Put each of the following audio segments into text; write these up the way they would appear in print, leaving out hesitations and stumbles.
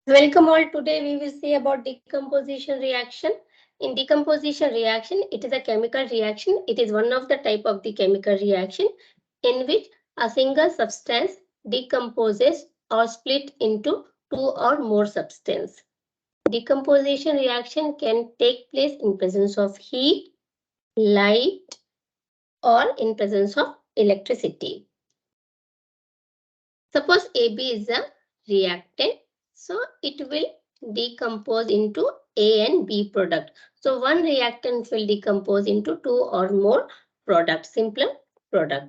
Welcome all. Today we will see about decomposition reaction. In decomposition reaction, it is a chemical reaction. It is one of the type of the chemical reaction in which a single substance decomposes or split into two or more substances. Decomposition reaction can take place in presence of heat, light, or in presence of electricity. Suppose AB is a reactant, so it will decompose into A and B product. So one reactant will decompose into two or more products, simpler product.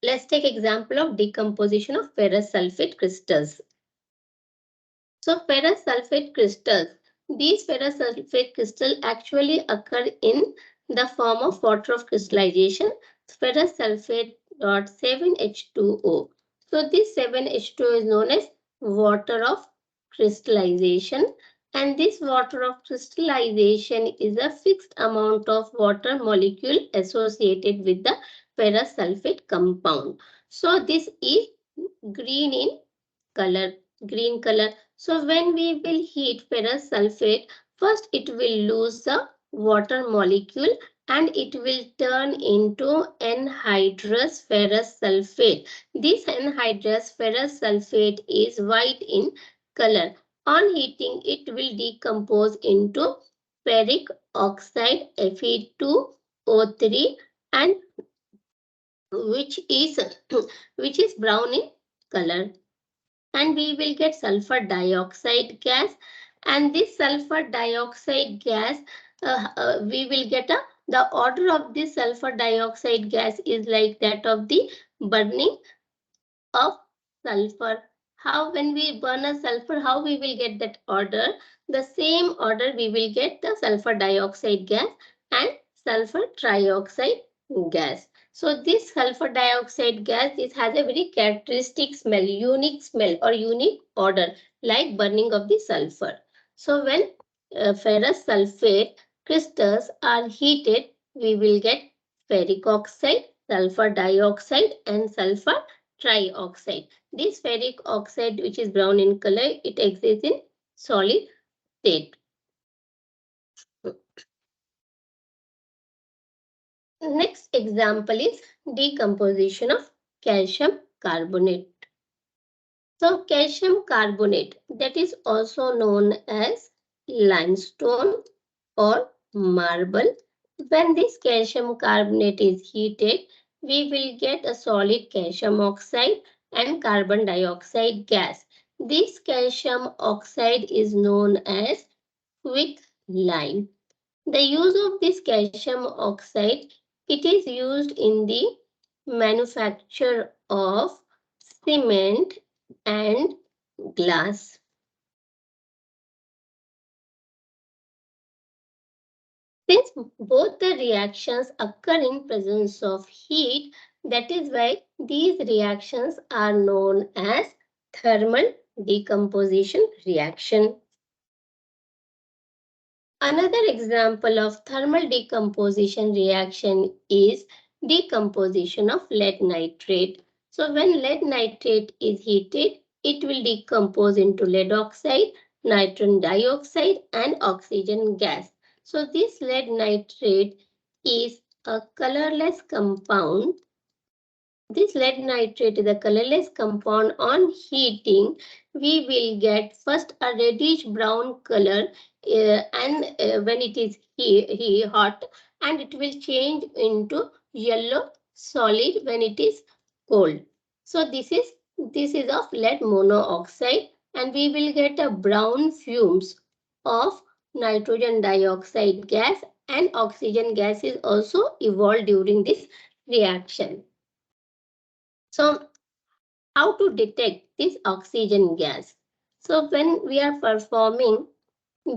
Let's take example of decomposition of ferrous sulfate crystals. So ferrous sulfate crystals, these ferrous sulfate crystals actually occur in the form of water of crystallization, ferrous sulfate dot 7H2O. So this 7H2O is known as water of crystallization, and this water of crystallization is a fixed amount of water molecule associated with the ferrous sulfate compound. So this is green in color, green color. So when we will heat ferrous sulfate, first it will lose the water molecule and it will turn into anhydrous ferrous sulfate. This anhydrous ferrous sulfate is white in color. On heating, it will decompose into ferric oxide Fe2O3 and which is which is brown in color, and we will get sulfur dioxide gas, and this sulfur dioxide gas we will get the order of this sulfur dioxide gas is like that of the burning of sulfur. How when we burn a sulfur, how we will get that order? The same order we will get the sulfur dioxide gas and sulfur trioxide gas. So this sulfur dioxide gas, this has a very characteristic smell, unique smell or unique odor like burning of the sulfur. So when ferrous sulfate crystals are heated, we will get ferric oxide, sulfur dioxide and sulfur trioxide. This ferric oxide, which is brown in color, it exists in solid state. Next example is decomposition of calcium carbonate. So calcium carbonate, that is also known as limestone or marble. When this calcium carbonate is heated, we will get a solid calcium oxide and carbon dioxide gas. This calcium oxide is known as quicklime. The use of this calcium oxide, it is used in the manufacture of cement and glass. Since both the reactions occur in presence of heat, that is why these reactions are known as thermal decomposition reaction. Another example of thermal decomposition reaction is decomposition of lead nitrate. So when lead nitrate is heated, it will decompose into lead oxide, nitrogen dioxide and oxygen gas. So this lead nitrate is a colorless compound. This lead nitrate is a colorless compound. On heating, we will get first a reddish brown color and when it is hot, and it will change into yellow solid when it is cold. So this is of lead monoxide, and we will get a brown fumes of nitrogen dioxide gas, and oxygen gas is also evolved during this reaction. So how to detect this oxygen gas? So when we are performing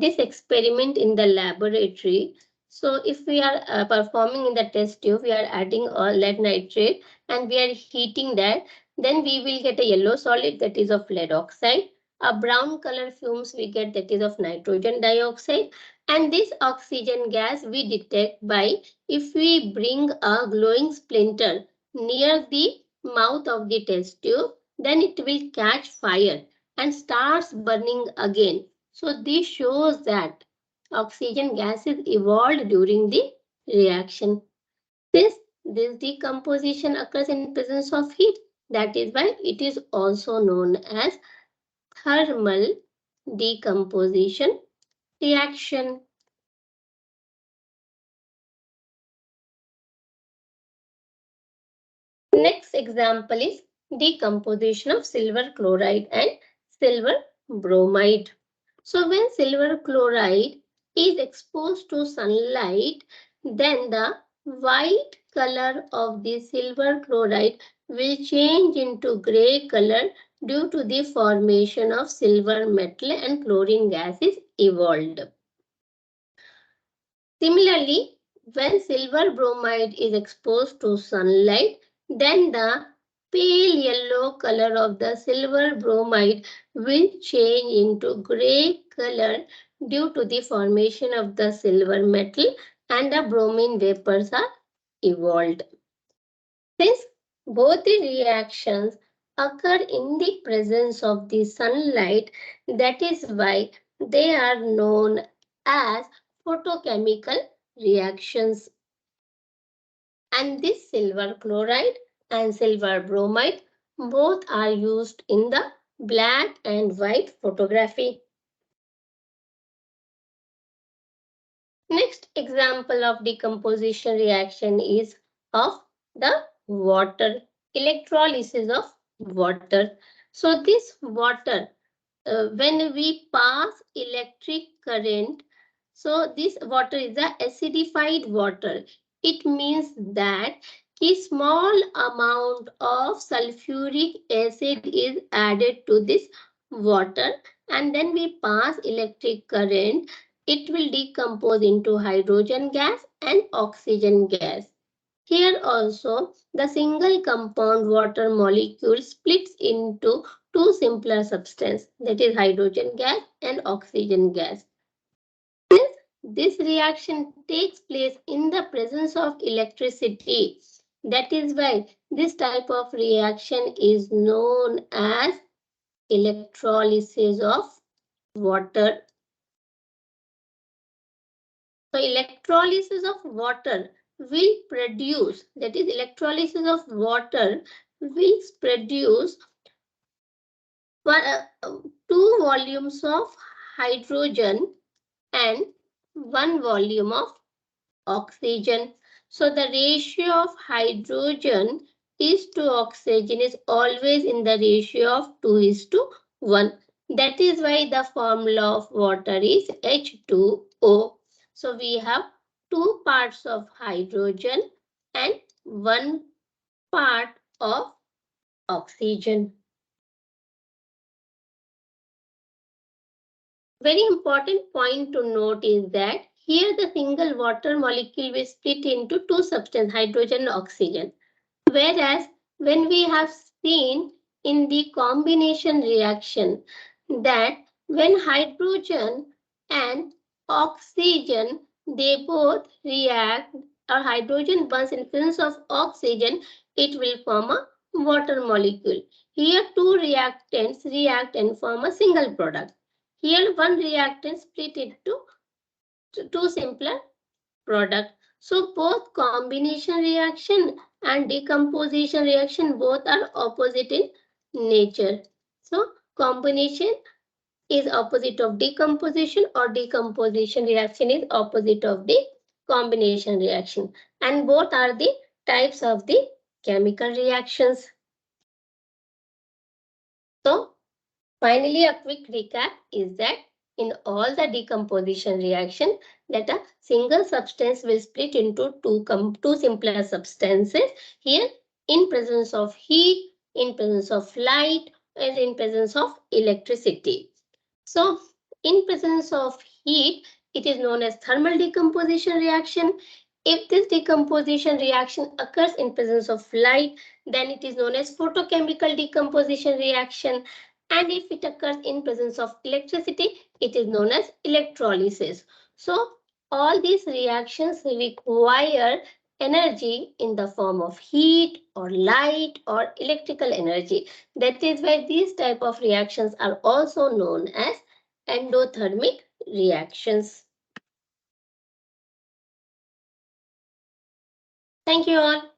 this experiment in the laboratory, so if we are performing in the test tube, we are adding lead nitrate and we are heating that, then we will get a yellow solid that is of lead oxide. A brown color fumes we get that is of nitrogen dioxide, and this oxygen gas we detect by if we bring a glowing splinter near the mouth of the test tube, then it will catch fire and starts burning again. So this shows that oxygen gases evolved during the reaction. This decomposition occurs in presence of heat. That is why it is also known as thermal decomposition reaction. Next example is decomposition of silver chloride and silver bromide. So when silver chloride is exposed to sunlight, then the white color of the silver chloride will change into gray color due to the formation of silver metal and chlorine gas is evolved. Similarly, when silver bromide is exposed to sunlight, then the pale yellow color of the silver bromide will change into gray color due to the formation of the silver metal and the bromine vapors are evolved. Since both the reactions occur in the presence of the sunlight, that is why they are known as photochemical reactions. And this silver chloride and silver bromide both are used in the black and white photography. Next example of decomposition reaction is of the water, electrolysis of water. So this water, when we pass electric current, so this water is the acidified water. It means that a small amount of sulfuric acid is added to this water, and then we pass electric current. It will decompose into hydrogen gas and oxygen gas. Here also, the single compound water molecule splits into two simpler substances, that is hydrogen gas and oxygen gas. Since this reaction takes place in the presence of electricity, that is why this type of reaction is known as electrolysis of water. So electrolysis of water will produce, that is electrolysis of water will produce 2 volumes of hydrogen and 1 volume of oxygen. So the ratio of hydrogen is to oxygen is always in the ratio of 2 is to 1. That is why the formula of water is H2O. So we have 2 parts of hydrogen and 1 part of oxygen. Very important point to note is that here the single water molecule will split into two substances, hydrogen and oxygen. Whereas when we have seen in the combination reaction that when hydrogen and oxygen they both react or hydrogen burns in presence of oxygen, it will form a water molecule. Here two reactants react and form a single product. Here one reactant split into two simpler product. So both combination reaction and decomposition reaction both are opposite in nature. So combination is opposite of decomposition or decomposition reaction is opposite of the combination reaction, and both are the types of the chemical reactions. So finally, a quick recap is that in all the decomposition reaction, that a single substance will split into two simpler substances. Here, in presence of heat, in presence of light, and in presence of electricity. So, in presence of heat, it is known as thermal decomposition reaction. If this decomposition reaction occurs in presence of light, then it is known as photochemical decomposition reaction. And if it occurs in presence of electricity, it is known as electrolysis. So all these reactions require energy in the form of heat or light or electrical energy. That is why these type of reactions are also known as endothermic reactions. Thank you all.